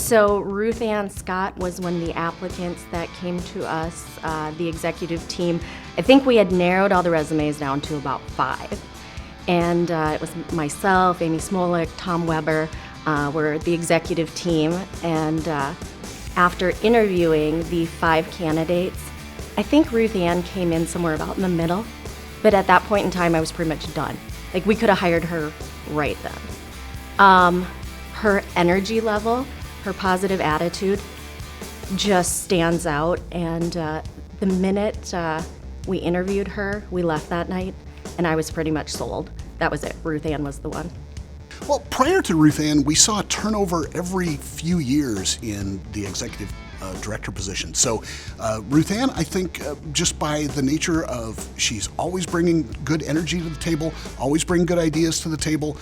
So Ruth Ann Scott was one of the applicants that came to us, the executive team. I think we had narrowed all the resumes down to about 5. And it was myself, Amy Smolik, Tom Weber, were the executive team. And after interviewing the 5 candidates, I think Ruth Ann came in somewhere about in the middle. But at that point in time, I was pretty much done. Like, we could have hired her right then. Her energy level, her positive attitude just stands out. And the minute we interviewed her, we left that night, and I was pretty much sold. That was it. Ruth Ann was the one. Well, prior to Ruth Ann, we saw a turnover every few years in the executive director position. So Ruth Ann, I think just by the nature of she's always bringing good energy to the table, always bringing good ideas to the table,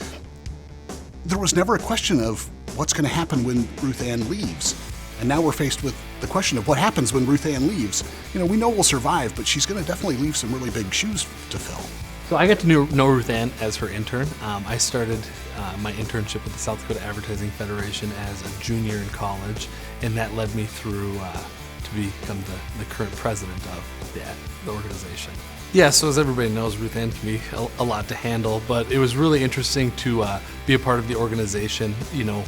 there was never a question of what's going to happen when Ruth Ann leaves. And now we're faced with the question of what happens when Ruth Ann leaves. You know, we know we'll survive, but she's going to definitely leave some really big shoes to fill. So I got to know Ruth Ann as her intern. I started my internship with the South Dakota Advertising Federation as a junior in college, and that led me through to become the current president of the organization. Yeah, so as everybody knows, Ruth Ann can be a lot to handle, but it was really interesting to be a part of the organization, you know,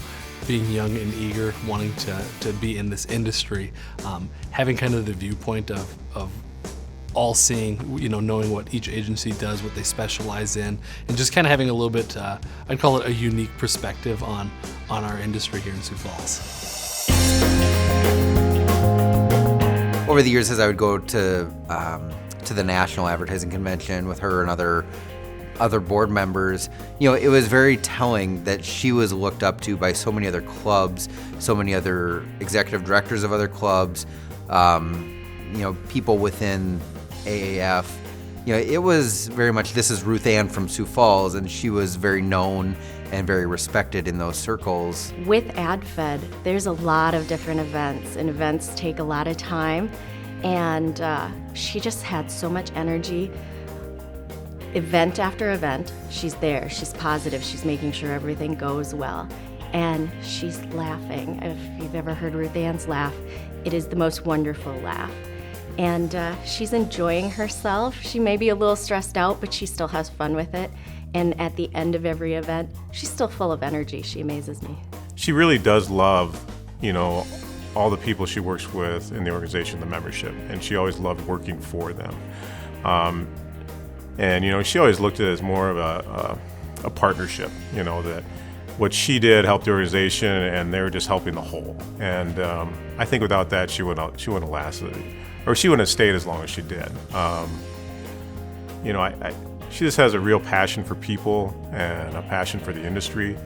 being young and eager, wanting to be in this industry, having kind of the viewpoint of all seeing, you know, knowing what each agency does, what they specialize in, and just kind of having a little bit, I'd call it a unique perspective on our industry here in Sioux Falls. Over the years, as I would go to the National Advertising Convention with her and other board members, you know, it was very telling that she was looked up to by so many other clubs, so many other executive directors of other clubs, you know, people within AAF. You know, it was very much, this is Ruth Ann from Sioux Falls, and she was very known and very respected in those circles. With AdFed, there's a lot of different events, and events take a lot of time, and she just had so much energy. Event after event, she's there, she's positive, she's making sure everything goes well, and she's laughing. If you've ever heard Ruth Ann's laugh, it is the most wonderful laugh. And she's enjoying herself. She may be a little stressed out, but she still has fun with it. And at the end of every event, she's still full of energy. She amazes me. She really does love, you know, all the people she works with in the organization, the membership, and she always loved working for them. And, you know, she always looked at it as more of a partnership, you know, that what she did helped the organization and they were just helping the whole. And I think without that, she wouldn't have lasted, or she wouldn't have stayed as long as she did. You know, she just has a real passion for people and a passion for the industry.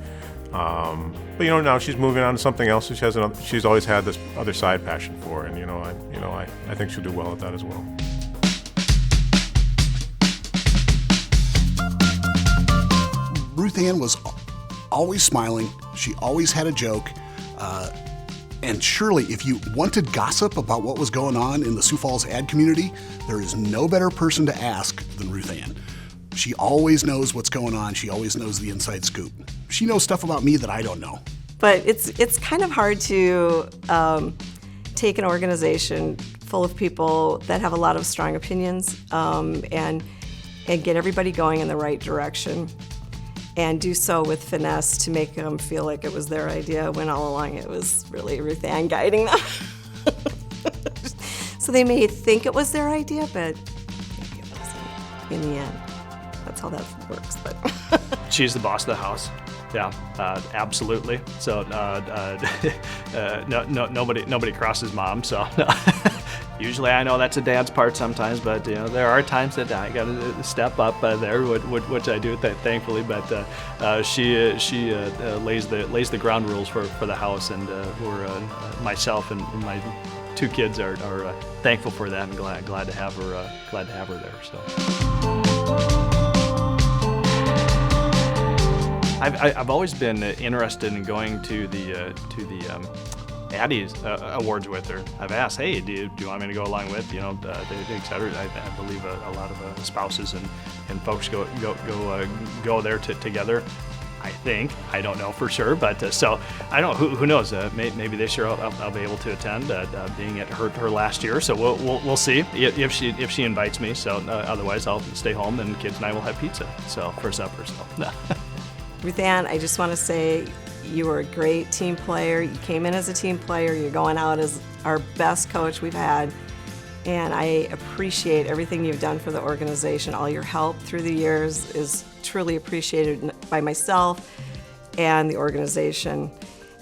But, you know, now she's moving on to something else. She's always had this other side passion for, and, I think she'll do well at that as well. Ruth Ann was always smiling. She always had a joke. And surely, if you wanted gossip about what was going on in the Sioux Falls ad community, there is no better person to ask than Ruth Ann. She always knows what's going on. She always knows the inside scoop. She knows stuff about me that I don't know. But it's kind of hard to take an organization full of people that have a lot of strong opinions and get everybody going in the right direction, and do so with finesse to make them feel like it was their idea when all along it was really Ruth Ann guiding them. So they may think it was their idea, but maybe it wasn't in the end. That's how that works. But she's the boss of the house. Yeah, absolutely. So nobody crosses mom. So usually I know that's a dad's part sometimes, but there are times that I got to step up there, which I do thankfully. But she lays the ground rules for the house, and myself and my 2 kids are thankful for that and glad to have her there. So. I've always been interested in going to the Addie's awards with her. I've asked, hey, do you want me to go along with, et cetera. I believe a lot of spouses and folks go there together. I think. I don't know for sure, but so I don't know. Who knows? Maybe this year I'll be able to attend, being at her last year. So we'll see if she invites me. So otherwise I'll stay home and kids and I will have pizza. So for supper. So. Ruth Ann, I just want to say you were a great team player. You came in as a team player. You're going out as our best coach we've had. And I appreciate everything you've done for the organization. All your help through the years is truly appreciated by myself and the organization.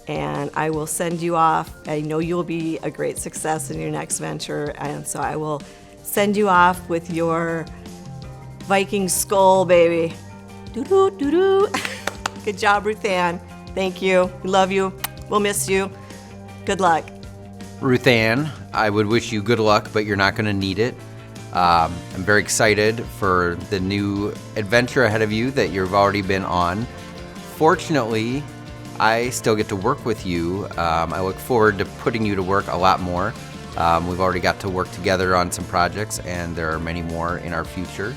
And I will send you off. I know you'll be a great success in your next venture. And so I will send you off with your Viking skull, baby. Doo-doo, doo-doo. Good job, Ruth Ann. Thank you. We love you. We'll miss you. Good luck. Ruth Ann, I would wish you good luck, but you're not going to need it. I'm very excited for the new adventure ahead of you that you've already been on. Fortunately, I still get to work with you. I look forward to putting you to work a lot more. We've already got to work together on some projects, and there are many more in our future,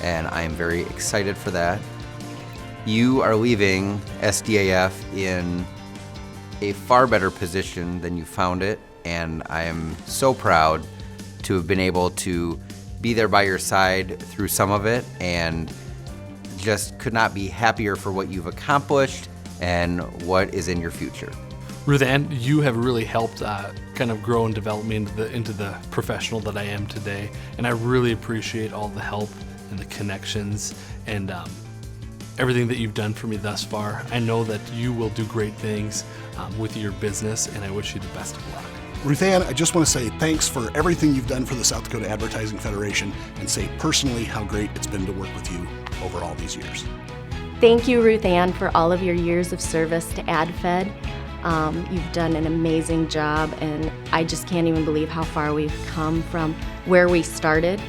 and I am very excited for that. You are leaving SDAF in a far better position than you found it, and I am so proud to have been able to be there by your side through some of it, and just could not be happier for what you've accomplished and what is in your future. Ruth Ann, you have really helped kind of grow and develop me into the professional that I am today, and I really appreciate all the help and the connections and everything that you've done for me thus far. I know that you will do great things with your business, and I wish you the best of luck. Ruth Ann, I just want to say thanks for everything you've done for the South Dakota Advertising Federation, and say personally how great it's been to work with you over all these years. Thank you, Ruth Ann, for all of your years of service to AdFed. You've done an amazing job, and I just can't even believe how far we've come from where we started.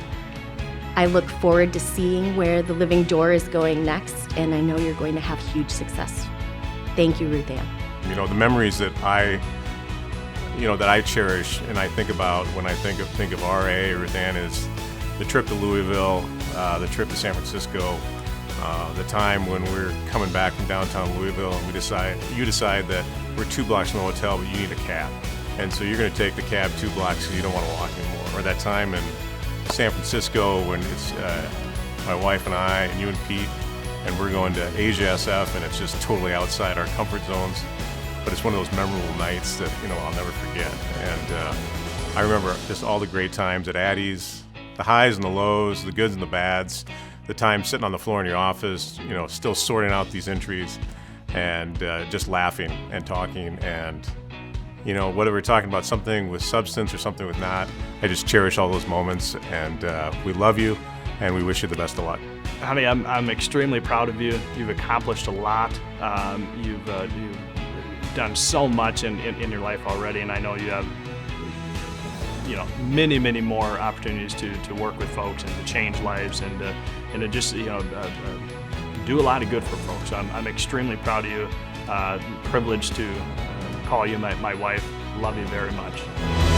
I look forward to seeing where the Living Door is going next, and I know you're going to have huge success. Thank you, Ruth Ann. You know, the memories that I cherish and I think about when I think of RA or Ruth Ann is the trip to Louisville, the trip to San Francisco, the time when we're coming back from downtown Louisville and you decide that we're 2 blocks from the hotel, but you need a cab. And so you're going to take the cab 2 blocks because you don't want to walk anymore. Or that time in San Francisco when it's my wife and I and you and Pete, and we're going to Asia SF, and it's just totally outside our comfort zones. But it's one of those memorable nights that, I'll never forget. And I remember just all the great times at Addie's, the highs and the lows, the goods and the bads, the time sitting on the floor in your office, still sorting out these entries and just laughing and talking and, whether we're talking about something with substance or something with not, I just cherish all those moments, and we love you and we wish you the best of luck. Honey, I'm extremely proud of you. You've accomplished a lot. You've done so much in your life already, and I know you have many more opportunities to work with folks and to change lives and to just do a lot of good for folks. I'm extremely proud of you. Privileged to call you my wife. Love you very much.